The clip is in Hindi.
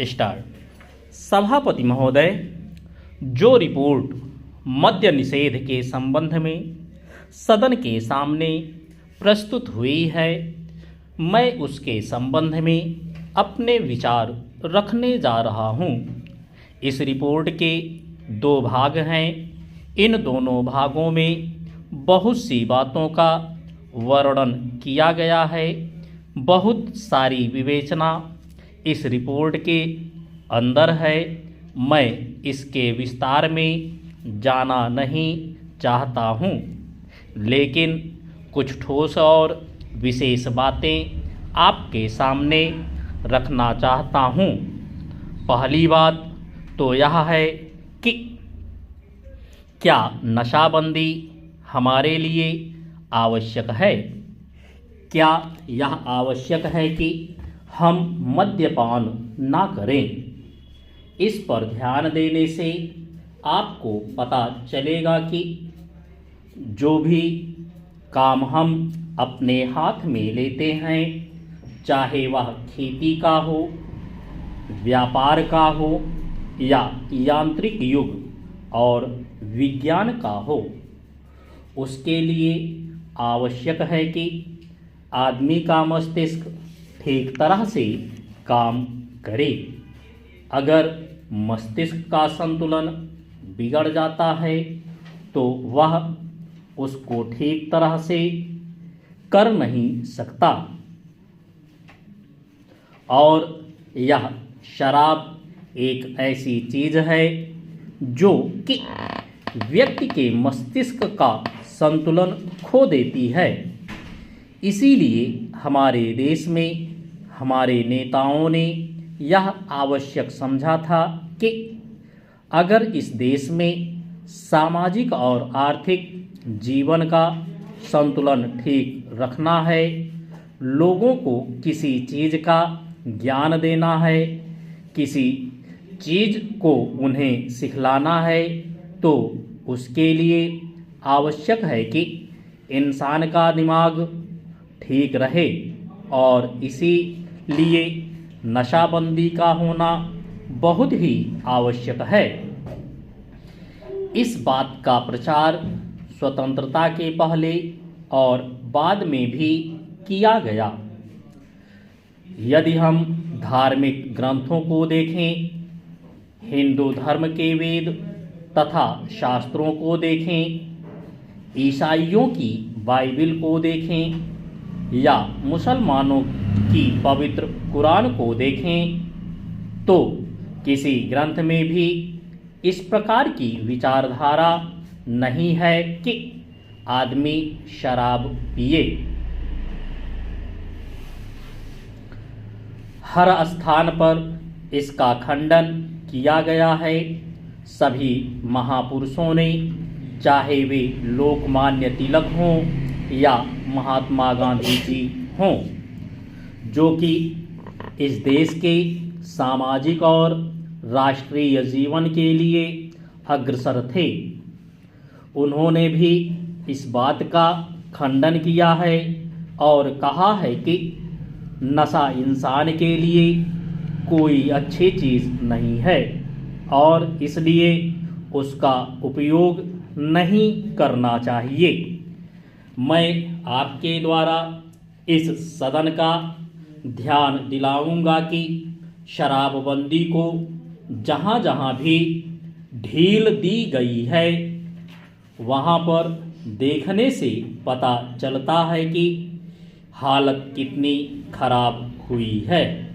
स्टार्ट। सभापति महोदय, जो रिपोर्ट मद्य निषेध के संबंध में सदन के सामने प्रस्तुत हुई है, मैं उसके संबंध में अपने विचार रखने जा रहा हूं। इस रिपोर्ट के दो भाग हैं। इन दोनों भागों में बहुत सी बातों का वर्णन किया गया है। बहुत सारी विवेचना इस रिपोर्ट के अंदर है। मैं इसके विस्तार में जाना नहीं चाहता हूँ, लेकिन कुछ ठोस और विशेष बातें आपके सामने रखना चाहता हूँ। पहली बात तो यह है कि क्या नशाबंदी हमारे लिए आवश्यक है? क्या यह आवश्यक है कि हम मद्यपान ना करें? इस पर ध्यान देने से आपको पता चलेगा कि जो भी काम हम अपने हाथ में लेते हैं, चाहे वह खेती का हो, व्यापार का हो या यांत्रिक युग और विज्ञान का हो, उसके लिए आवश्यक है कि आदमी का मस्तिष्क ठीक तरह से काम करे। अगर मस्तिष्क का संतुलन बिगड़ जाता है तो वह उसको ठीक तरह से कर नहीं सकता। और यह शराब एक ऐसी चीज है जो कि व्यक्ति के मस्तिष्क का संतुलन खो देती है। इसीलिए हमारे देश में हमारे नेताओं ने यह आवश्यक समझा था कि अगर इस देश में सामाजिक और आर्थिक जीवन का संतुलन ठीक रखना है, लोगों को किसी चीज़ का ज्ञान देना है, किसी चीज़ को उन्हें सिखलाना है, तो उसके लिए आवश्यक है कि इंसान का दिमाग ठीक रहे। और इसीलिए नशाबंदी का होना बहुत ही आवश्यक है। इस बात का प्रचार स्वतंत्रता के पहले और बाद में भी किया गया। यदि हम धार्मिक ग्रंथों को देखें, हिंदू धर्म के वेद तथा शास्त्रों को देखें, ईसाइयों की बाइबिल को देखें या मुसलमानों की पवित्र कुरान को देखें, तो किसी ग्रंथ में भी इस प्रकार की विचारधारा नहीं है कि आदमी शराब पिए। हर स्थान पर इसका खंडन किया गया है। सभी महापुरुषों ने, चाहे वे लोकमान्य तिलक हों या महात्मा गांधी जी हों, जो कि इस देश के सामाजिक और राष्ट्रीय जीवन के लिए अग्रसर थे, उन्होंने भी इस बात का खंडन किया है और कहा है कि नशा इंसान के लिए कोई अच्छी चीज़ नहीं है और इसलिए उसका उपयोग नहीं करना चाहिए। मैं आपके द्वारा इस सदन का ध्यान दिलाऊंगा कि शराबबंदी को जहाँ जहाँ भी ढील दी गई है, वहाँ पर देखने से पता चलता है कि हालत कितनी खराब हुई है।